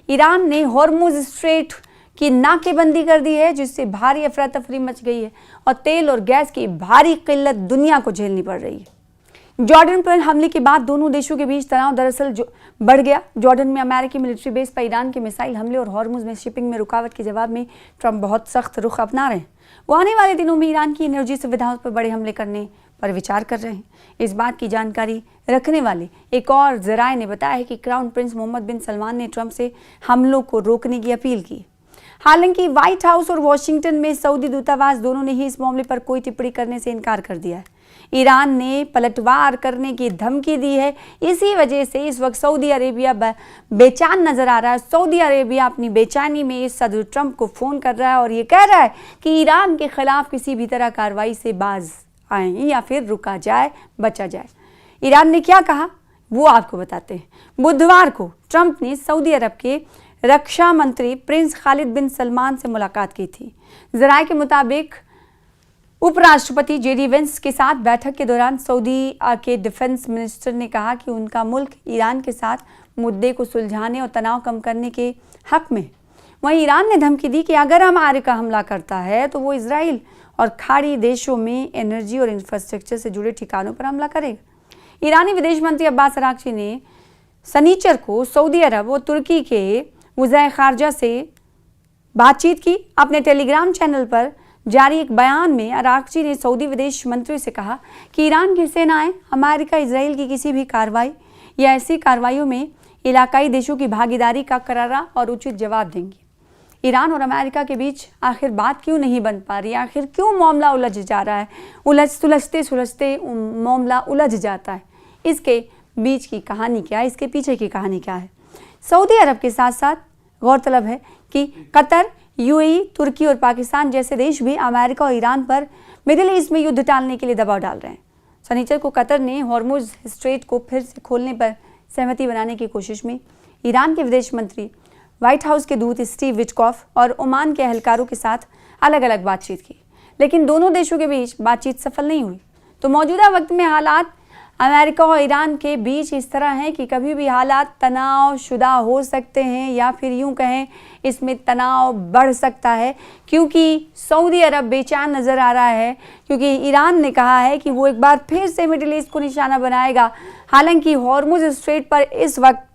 Iran ने Hormuz strait की नाकेबंदी कर दी है, जिससे भारी अफरा तफरी मच गई है और तेल और गैस की भारी किल्लत दुनिया को झेलनी पड़ रही है। जॉर्डन पर हमले के बाद दोनों देशों के बीच तनाव दरअसल बढ़ गया। जॉर्डन में अमेरिकी मिलिट्री बेस पर ईरान के मिसाइल हमले और हॉर्मुज में शिपिंग में रुकावट के जवाब में ट्रंप बहुत सख्त रुख अपना रहे हैं। वो आने वाले दिनों में ईरान की एनर्जी सुविधाओं पर बड़े हमले करने पर विचार कर रहे हैं। इस बात की जानकारी रखने वाले एक और जराये ने बताया है कि क्राउन प्रिंस मोहम्मद बिन सलमान ने ट्रंप से हमलों को रोकने की अपील की। हालांकि व्हाइट हाउस और वॉशिंगटन में सऊदी दूतावास दोनों ने ही इस मामले पर कोई टिप्पणी करने से इनकार कर दिया है। ईरान ने पलटवार करने की धमकी दी है। इसी वजह से इस वक्त सऊदी अरेबिया बेचैन नजर आ रहा है। सऊदी अरेबिया अपनी बेचैनी में सदर ट्रंप को फोन कर रहा है और ये कह रहा है कि ईरान के खिलाफ किसी भी तरह कार्रवाई से बाज आए या फिर रुका जाए, बचा जाए। ईरान ने क्या कहा वो आपको बताते हैं। बुधवार को ट्रंप ने सऊदी अरब के रक्षा मंत्री प्रिंस खालिद बिन सलमान से मुलाकात की थी। जराये के मुताबिक उपराष्ट्रपति जेडी वेंस के साथ बैठक के दौरान सऊदी के डिफेंस मिनिस्टर ने कहा कि उनका मुल्क ईरान के साथ मुद्दे को सुलझाने और तनाव कम करने के हक में। वहीं ईरान ने धमकी दी कि अगर अमेरिका हमला करता है तो वो इजराइल और खाड़ी देशों में एनर्जी और इंफ्रास्ट्रक्चर से जुड़े ठिकानों पर हमला करेगा। ईरानी विदेश मंत्री अब्बास अरागची ने शनिचर को सऊदी अरब और तुर्की के वज़ीर खारजा से बातचीत की। अपने टेलीग्राम चैनल पर जारी एक बयान में अरागची ने सऊदी विदेश मंत्री से कहा कि ईरान की सेनाएं अमेरिका इजराइल की किसी भी कार्रवाई या ऐसी कार्रवाइयों में इलाकाई देशों की भागीदारी का करारा और उचित जवाब देंगी। ईरान और अमेरिका के बीच आखिर बात क्यों नहीं बन पा रही, आखिर क्यों मामला उलझ जा रहा है, सुलझते मामला उलझ जाता है। इसके बीच की कहानी क्या है, इसके पीछे की कहानी क्या है। सऊदी अरब के साथ साथ गौरतलब है कि कतर, यूएई, तुर्की और पाकिस्तान जैसे देश भी अमेरिका और ईरान पर मिडिल ईस्ट में युद्ध टालने के लिए दबाव डाल रहे हैं। शनिचर को कतर ने हॉर्मुज स्ट्रेट को फिर से खोलने पर सहमति बनाने की कोशिश में ईरान के विदेश मंत्री, व्हाइट हाउस के दूत स्टीव विटकॉफ और ओमान के एहलकारों के साथ अलग अलग बातचीत की, लेकिन दोनों देशों के बीच बातचीत सफल नहीं हुई। तो मौजूदा वक्त में हालात अमेरिका और ईरान के बीच इस तरह हैं कि कभी भी हालात तनाव शुदा हो सकते हैं या फिर यूं कहें इसमें तनाव बढ़ सकता है, क्योंकि सऊदी अरब बेचैन नज़र आ रहा है, क्योंकि ईरान ने कहा है कि वो एक बार फिर से मिडिल ईस्ट को निशाना बनाएगा। हालांकि हॉर्मुज स्ट्रेट पर इस वक्त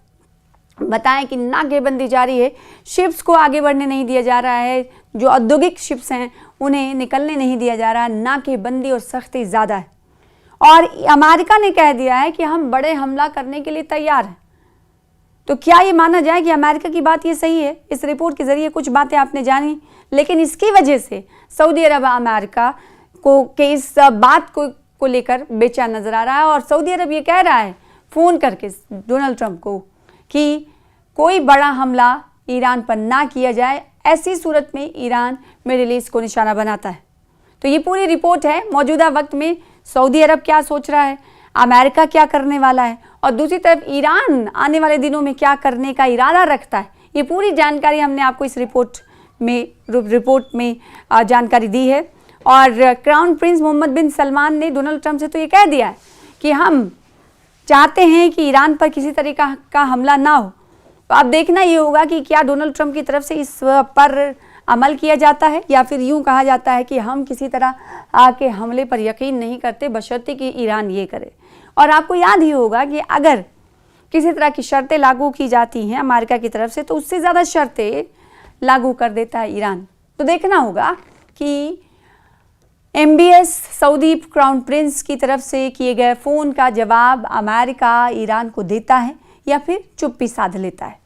बताएं कि नाकेबंदी जारी है, शिप्स को आगे बढ़ने नहीं दिया जा रहा है, जो औद्योगिक शिप्स हैं उन्हें निकलने नहीं दिया जा रहा है, नाकेबंदी और सख्ती ज़्यादा है। और अमेरिका ने कह दिया है कि हम बड़े हमला करने के लिए तैयार हैं। तो क्या ये माना जाए कि अमेरिका की बात ये सही है? इस रिपोर्ट के जरिए कुछ बातें आपने जानी, लेकिन इसकी वजह से सऊदी अरब अमेरिका को के इस बात को लेकर बेचैन नजर आ रहा है और सऊदी अरब ये कह रहा है फ़ोन करके डोनाल्ड ट्रंप को कि कोई बड़ा हमला ईरान पर ना किया जाए। ऐसी सूरत में ईरान मिडिल ईस्ट को निशाना बनाता है। तो ये पूरी रिपोर्ट है। मौजूदा वक्त में सऊदी अरब क्या सोच रहा है, अमेरिका क्या करने वाला है और दूसरी तरफ ईरान आने वाले दिनों में क्या करने का इरादा रखता है, ये पूरी जानकारी हमने आपको इस रिपोर्ट में जानकारी दी है। और क्राउन प्रिंस मोहम्मद बिन सलमान ने डोनाल्ड ट्रंप से तो ये कह दिया है कि हम चाहते हैं कि ईरान पर किसी तरीका का हमला ना हो। तो अब देखना ये होगा कि क्या डोनाल्ड ट्रंप की तरफ से इस पर अमल किया जाता है या फिर यूं कहा जाता है कि हम किसी तरह के हमले पर यकीन नहीं करते बशर्ते कि ईरान ये करे। और आपको याद ही होगा कि अगर किसी तरह की शर्तें लागू की जाती हैं अमेरिका की तरफ से तो उससे ज़्यादा शर्तें लागू कर देता है ईरान। तो देखना होगा कि MBS सऊदी क्राउन प्रिंस की तरफ से किए गए फ़ोन का जवाब अमेरिका ईरान को देता है या फिर चुप्पी साध लेता है।